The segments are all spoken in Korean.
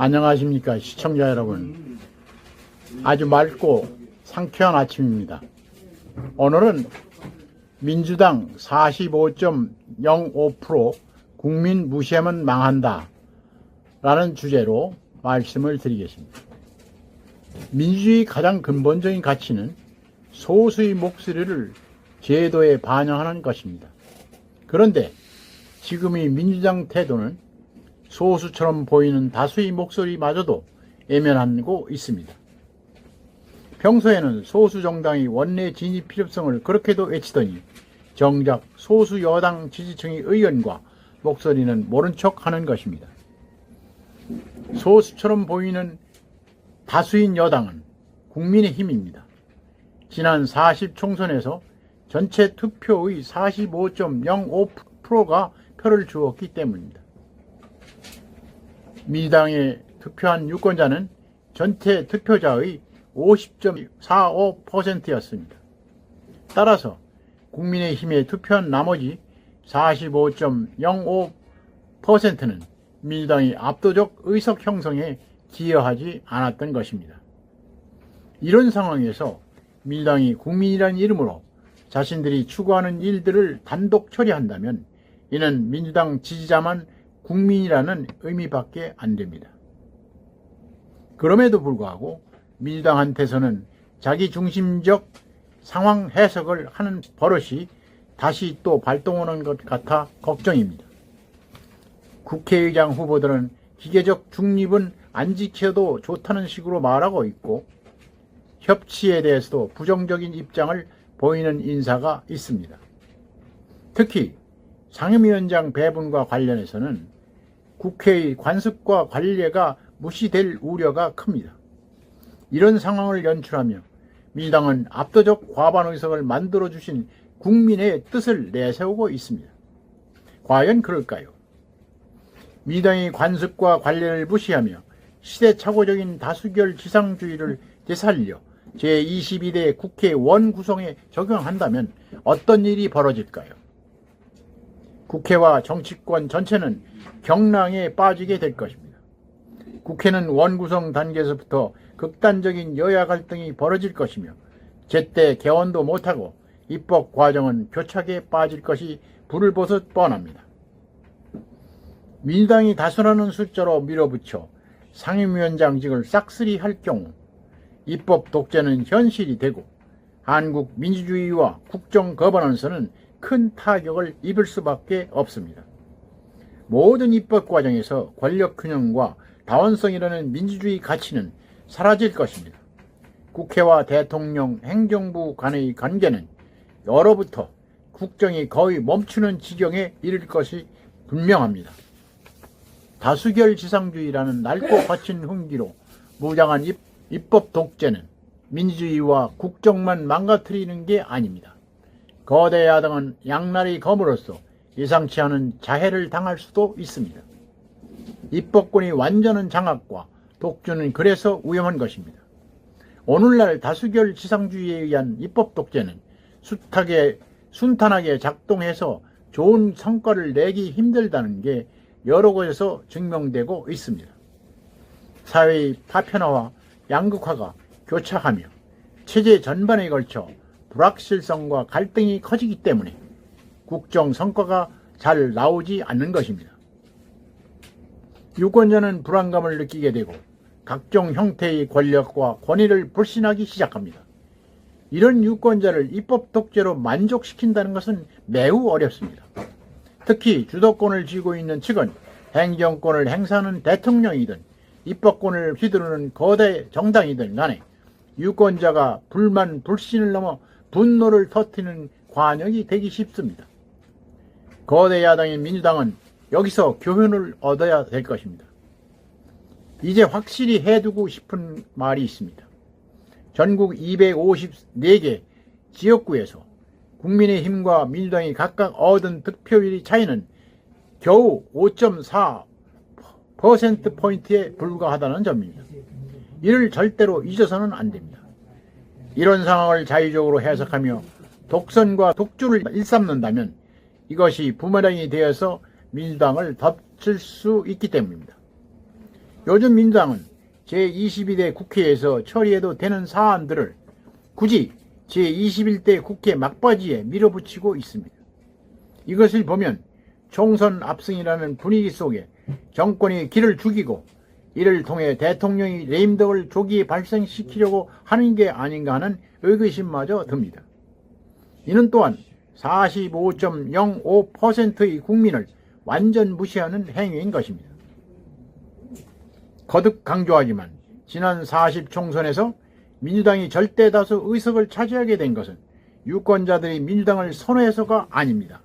안녕하십니까 시청자 여러분. 아주 맑고 상쾌한 아침입니다. 오늘은 민주당 45.05% 국민 무시하면 망한다 라는 주제로 말씀을 드리겠습니다. 민주주의 가장 근본적인 가치는 소수의 목소리를 제도에 반영하는 것입니다. 그런데 지금의 민주당 태도는 소수처럼 보이는 다수의 목소리마저도 외면하고 있습니다. 평소에는 소수 정당의 원내 진입 필요성을 그렇게도 외치더니 정작 소수 여당 지지층의 의견과 목소리는 모른 척 하는 것입니다. 소수처럼 보이는 다수인 여당은 국민의힘입니다. 지난 40 총선에서 전체 투표의 45.05%가 표를 주었기 때문입니다. 민주당에 투표한 유권자는 전체 투표자의 50.45%였습니다. 따라서 국민의힘에 투표한 나머지 45.05%는 민주당이 압도적 의석 형성에 기여하지 않았던 것입니다. 이런 상황에서 민주당이 국민이라는 이름으로 자신들이 추구하는 일들을 단독 처리한다면 이는 민주당 지지자만 국민이라는 의미밖에 안 됩니다. 그럼에도 불구하고 민주당한테서는 자기중심적 상황 해석을 하는 버릇이 다시 또 발동하는 것 같아 걱정입니다. 국회의장 후보들은 기계적 중립은 안 지켜도 좋다는 식으로 말하고 있고 협치에 대해서도 부정적인 입장을 보이는 인사가 있습니다. 특히 상임위원장 배분과 관련해서는 국회의 관습과 관례가 무시될 우려가 큽니다. 이런 상황을 연출하며 민주당은 압도적 과반 의석을 만들어주신 국민의 뜻을 내세우고 있습니다. 과연 그럴까요? 민주당이 관습과 관례를 무시하며 시대착오적인 다수결 지상주의를 되살려 제22대 국회 원구성에 적용한다면 어떤 일이 벌어질까요? 국회와 정치권 전체는 경랑에 빠지게 될 것입니다. 국회는 원구성 단계에서부터 극단적인 여야 갈등이 벌어질 것이며 제때 개원도 못하고 입법 과정은 교착에 빠질 것이 불을 보듯 뻔합니다. 민주당이 다수라는 숫자로 밀어붙여 상임위원장직을 싹쓸이 할 경우 입법 독재는 현실이 되고 한국 민주주의와 국정 거버넌스는 큰 타격을 입을 수밖에 없습니다. 모든 입법 과정에서 권력균형과 다원성이라는 민주주의 가치는 사라질 것입니다. 국회와 대통령, 행정부 간의 관계는 여로부터 국정이 거의 멈추는 지경에 이를 것이 분명합니다. 다수결 지상주의라는 낡고 거친 흥기로 무장한 입법 독재는 민주주의와 국정만 망가뜨리는 게 아닙니다. 거대 야당은 양날의 검으로서 예상치 않은 자해를 당할 수도 있습니다. 입법권이 완전한 장악과 독주는 그래서 위험한 것입니다. 오늘날 다수결 지상주의에 의한 입법 독재는 순탄하게 작동해서 좋은 성과를 내기 힘들다는 게 여러 곳에서 증명되고 있습니다. 사회의 파편화와 양극화가 교차하며 체제 전반에 걸쳐 불확실성과 갈등이 커지기 때문에 국정 성과가 잘 나오지 않는 것입니다. 유권자는 불안감을 느끼게 되고 각종 형태의 권력과 권위를 불신하기 시작합니다. 이런 유권자를 입법 독재로 만족시킨다는 것은 매우 어렵습니다. 특히 주도권을 쥐고 있는 측은 행정권을 행사하는 대통령이든 입법권을 휘두르는 거대 정당이든 간에 유권자가 불만, 불신을 넘어 분노를 터뜨리는 관역이 되기 쉽습니다. 거대 야당인 민주당은 여기서 교훈을 얻어야 될 것입니다. 이제 확실히 해두고 싶은 말이 있습니다. 전국 254개 지역구에서 국민의힘과 민주당이 각각 얻은 득표율의 차이는 겨우 5.4%포인트에 불과하다는 점입니다. 이를 절대로 잊어서는 안 됩니다. 이런 상황을 자의적으로 해석하며 독선과 독주를 일삼는다면 이것이 부메랑이 되어서 민주당을 덮칠 수 있기 때문입니다. 요즘 민주당은 제22대 국회에서 처리해도 되는 사안들을 굳이 제21대 국회 막바지에 밀어붙이고 있습니다. 이것을 보면 총선 압승이라는 분위기 속에 정권이 길을 죽이고 이를 통해 대통령이 레임덕을 조기에 발생시키려고 하는 게 아닌가 하는 의구심마저 듭니다. 이는 또한 45.05%의 국민을 완전 무시하는 행위인 것입니다. 거듭 강조하지만 지난 40총선에서 민주당이 절대다수 의석을 차지하게 된 것은 유권자들이 민주당을 선호해서가 아닙니다.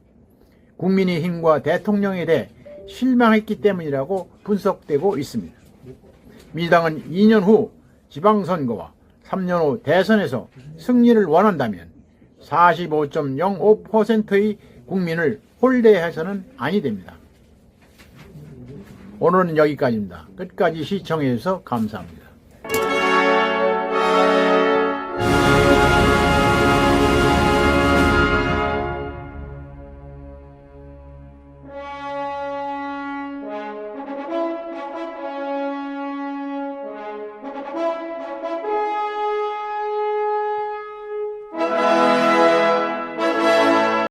국민의힘과 대통령에 대해 실망했기 때문이라고 분석되고 있습니다. 민주당은 2년 후 지방선거와 3년 후 대선에서 승리를 원한다면 45.05%의 국민을 홀대해서는 아니 됩니다. 오늘은 여기까지입니다. 끝까지 시청해 주셔서 감사합니다.